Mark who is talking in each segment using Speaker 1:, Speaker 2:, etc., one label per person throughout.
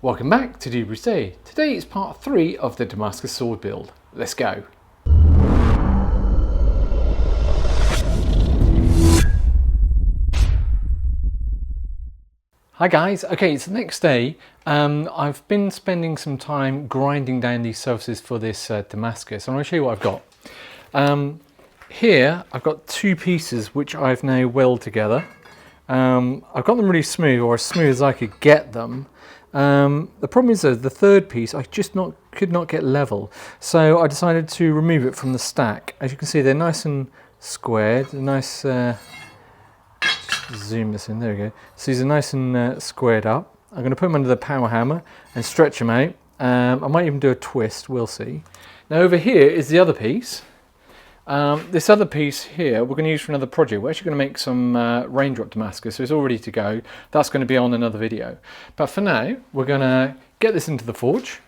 Speaker 1: Welcome back to Doobrey Day. Today is part 3 of the Damascus sword build. Let's go. Hi guys, okay, it's the next day. I've been spending some time grinding down these surfaces for this Damascus. I'm going to show you what I've got. Here I've got two pieces which I've now welded together. I've got them really smooth, or as smooth as I could get them. The problem is though, the third piece I just could not get level, so I decided to remove it from the stack. As you can see, they're nice and squared, nice. Just zoom this in, there we go. So these are nice and squared up. I'm going to put them under the power hammer and stretch them out. I might even do a twist, we'll see. Now over here is the other piece. This other piece here we're going to use for another project. We're actually going to make some raindrop Damascus, so it's all ready to go. That's going to be on another video. But for now, we're going to get this into the forge,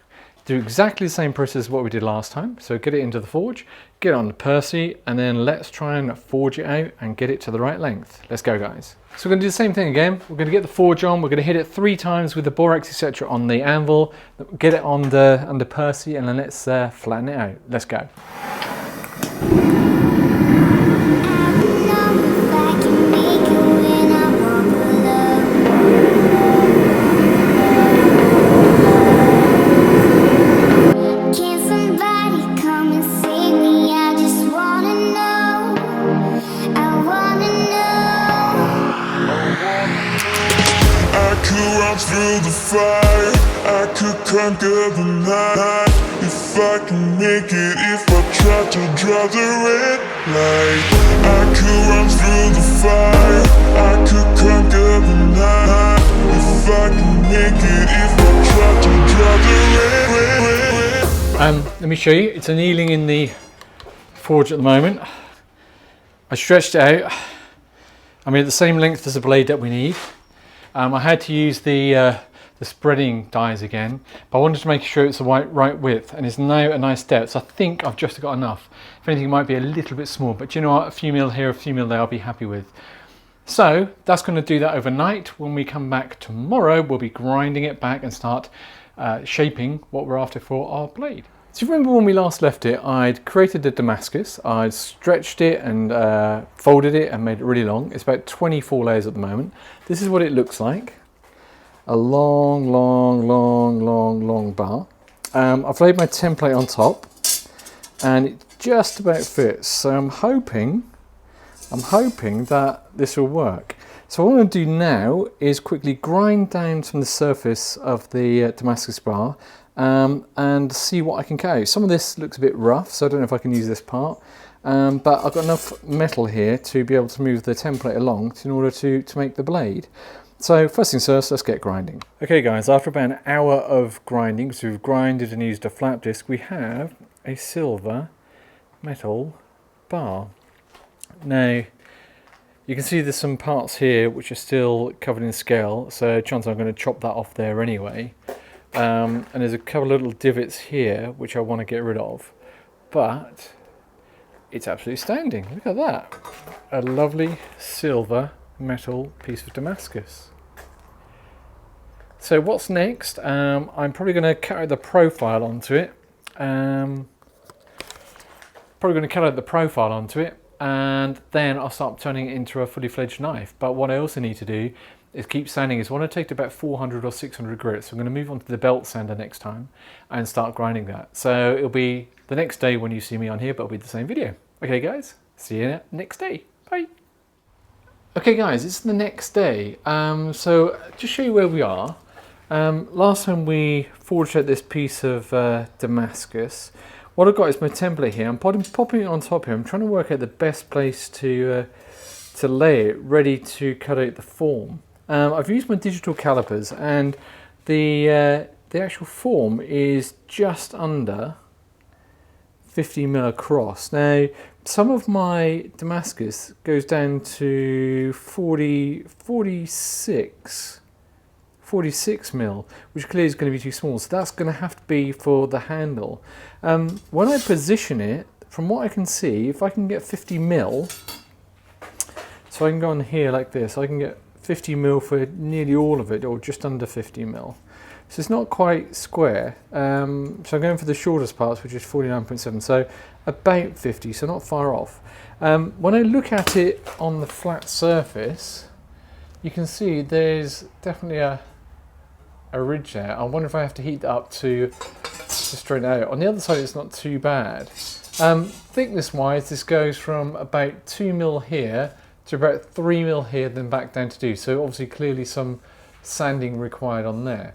Speaker 1: do exactly the same process as what we did last time. So get it into the forge, get it on the Percy, and then let's try and forge it out and get it to the right length. Let's go, guys. So we're going to do the same thing again. We're going to get the forge on, we're going to hit it 3 times with the borax, etc. on the anvil, get it on the Percy, and then let's flatten it out. Let's go.
Speaker 2: Through the fire, I could conquer the night. If I can make it, if I try to draw the red light. I could run through the fire, I could conquer the night. If I can make it, if I try to draw the red.
Speaker 1: Let me show you. It's annealing in the forge at the moment. I stretched it out. I mean, at the same length as the blade that we need. I had to use the spreading dies again, but I wanted to make sure it's the right width, and it's now a nice depth. So I think I've just got enough. If anything, it might be a little bit small, but you know what? A few mil here, a few mil there, I'll be happy with. So that's going to do that overnight. When we come back tomorrow, we'll be grinding it back and start shaping what we're after for our blade. So you remember when we last left it, I'd created the Damascus, I'd stretched it and folded it and made it really long. It's about 24 layers at the moment. This is what it looks like. A long bar. I've laid my template on top and it just about fits. So I'm hoping that this will work. So what I'm going to do now is quickly grind down from the surface of the Damascus bar and see what I can cut out. Some of this looks a bit rough, so I don't know if I can use this part, but I've got enough metal here to be able to move the template along in order to make the blade. So first things first, let's get grinding. Okay guys, after about an hour of grinding, so we've grinded and used a flap disc, we have a silver metal bar. Now, you can see there's some parts here which are still covered in scale, so chances are I'm going to chop that off there anyway. And there's a couple of little divots here which I want to get rid of, but it's absolutely standing. Look at that, a lovely silver metal piece of Damascus. So what's next? I'm probably going to cut out the profile onto it. And then I'll start turning it into a fully fledged knife. But what I also need to do is keep sanding. I want to take to about 400 or 600 grits. So I'm going to move on to the belt sander next time and start grinding that. So it'll be the next day when you see me on here, but it'll be the same video. Okay guys, see you next day. Bye. Okay guys, it's the next day. So just show you where we are. Last time we forged out this piece of Damascus. What I've got is my template here. I'm popping it on top here. I'm trying to work out the best place to lay it, ready to cut out the form. I've used my digital calipers, and the actual form is just under 50 mil across. Now, some of my Damascus goes down to 46 mil, which clearly is going to be too small. So that's going to have to be for the handle. When I position it, from what I can see, if I can get 50 mil, so I can go on here like this, I can get 50 mil for nearly all of it, or just under 50 mil. So it's not quite square. So I'm going for the shortest parts, which is 49.7, so about 50, so not far off. When I look at it on the flat surface, you can see there's definitely a ridge there. I wonder if I have to heat that up to straighten it out. On the other side, it's not too bad. Thickness wise, this goes from about 2mm here to about 3mm here, then back down to 2. So obviously clearly some sanding required on there.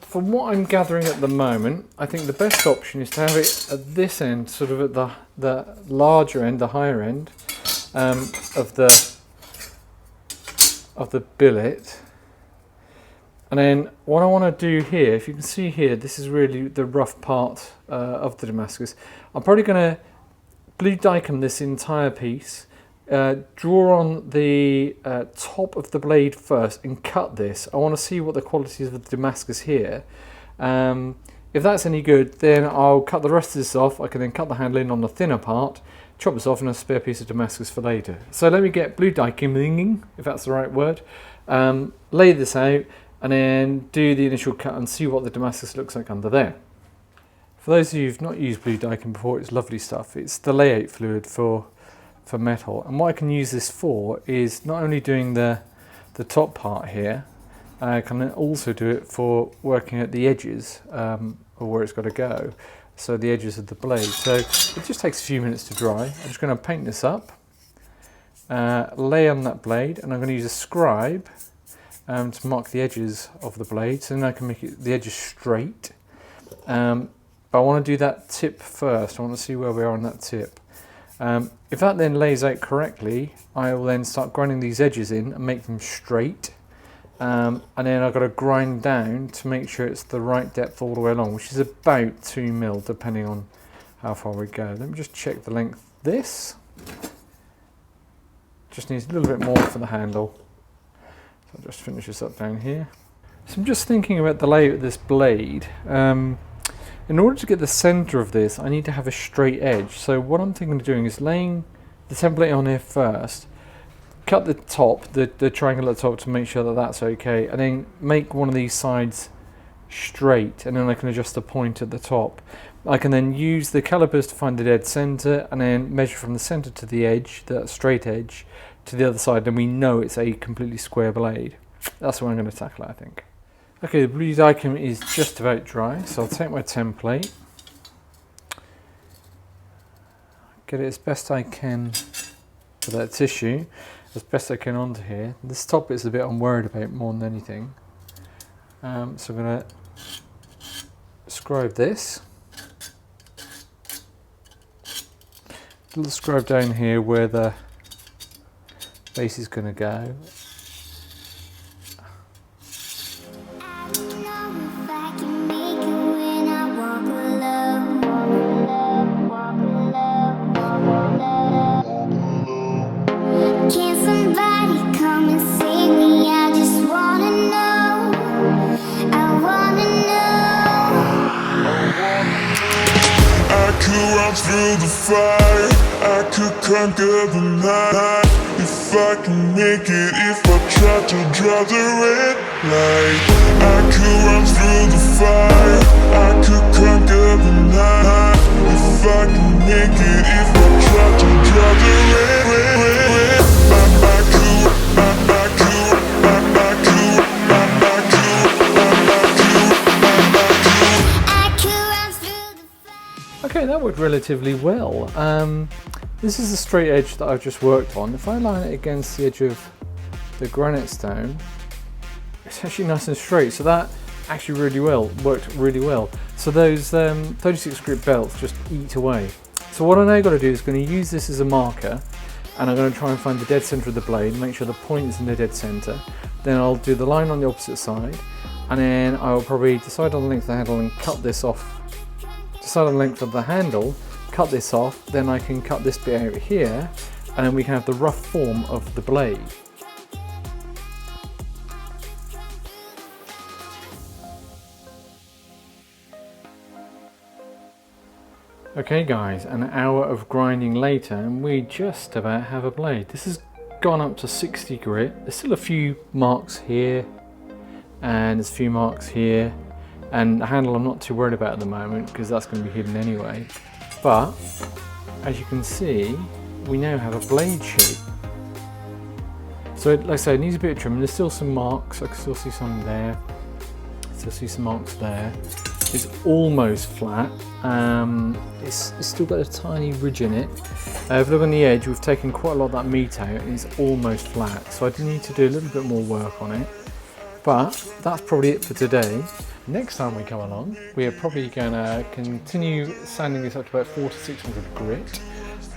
Speaker 1: From what I'm gathering at the moment, I think the best option is to have it at this end, sort of at the larger end, the higher end of the billet. And then what I want to do here, if you can see here, this is really the rough part of the Damascus. I'm probably going to blue dicam this entire piece, draw on the top of the blade first and cut this. I want to see what the quality is of the Damascus here. If that's any good, then I'll cut the rest of this off. I can then cut the handle in on the thinner part, chop this off, and a spare piece of Damascus for later. So let me get blue dicaming, if that's the right word, lay this out, and then do the initial cut and see what the Damascus looks like under there. For those of you who've not used blue dicam before, it's lovely stuff. It's the layout fluid for metal, and what I can use this for is not only doing the top part here, I can also do it for working at the edges of where it's got to go, so the edges of the blade. So it just takes a few minutes to dry. I'm just going to paint this up, lay on that blade, and I'm going to use a scribe to mark the edges of the blade, so then I can make the edges straight. But I want to do that tip first. I want to see where we are on that tip. If that then lays out correctly, I will then start grinding these edges in and make them straight. And then I've got to grind down to make sure it's the right depth all the way along, which is about 2mm, depending on how far we go. Let me just check the length of this. Just needs a little bit more for the handle. So I'll just finish this up down here. So I'm just thinking about the layout of this blade. In order to get the center of this, I need to have a straight edge. So what I'm thinking of doing is laying the template on here first, cut the top, the triangle at the top to make sure that that's okay, and then make one of these sides straight, and then I can adjust the point at the top. I can then use the calipers to find the dead center, and then measure from the center to the edge, that straight edge, to the other side, and we know it's a completely square blade. That's what I'm going to tackle it, I think. Okay, the blue dicam is just about dry, so I'll take my template, get it as best I can for that tissue, as best I can onto here. This top bit's a bit I'm worried about more than anything. So I'm going to scribe this. A little scribe down here where the base is going to go.
Speaker 2: Through the fire, I could conquer the night. If I can make it, if I try to draw the red light. I could run through the fire, I could conquer the night. If I can make it, if I try to draw the red.
Speaker 1: Okay, that worked relatively well. This is the straight edge that I've just worked on. If I line it against the edge of the granite stone, it's actually nice and straight. So that actually worked really well. So those 36 grit belts just eat away. So what I now got to do is going to use this as a marker, and I'm going to try and find the dead center of the blade, make sure the point is in the dead center. Then I'll do the line on the opposite side, and then I'll probably decide on the length of the handle and cut this off. Decide on the length of the handle, cut this off, then I can cut this bit out here, and then we can have the rough form of the blade. Okay guys, an hour of grinding later and we just about have a blade. This has gone up to 60 grit. There's still a few marks here, and there's a few marks here. And the handle I'm not too worried about at the moment because that's going to be hidden anyway. But as you can see, we now have a blade shape. So like I say, it needs a bit of trimming. There's still some marks. I can still see some there. Still see some marks there. It's almost flat. It's still got a tiny ridge in it. If you look on the edge, we've taken quite a lot of that meat out and it's almost flat. So I do need to do a little bit more work on it. But that's probably it for today. Next time we come along, we are probably going to continue sanding this up to about 400 to 600 grit.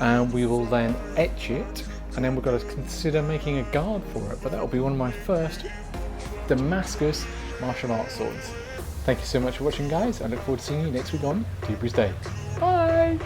Speaker 1: And we will then etch it. And then we're going to consider making a guard for it. But that will be one of my first Damascus martial arts swords. Thank you so much for watching, guys. I look forward to seeing you next week on Doobrey's Day. Bye!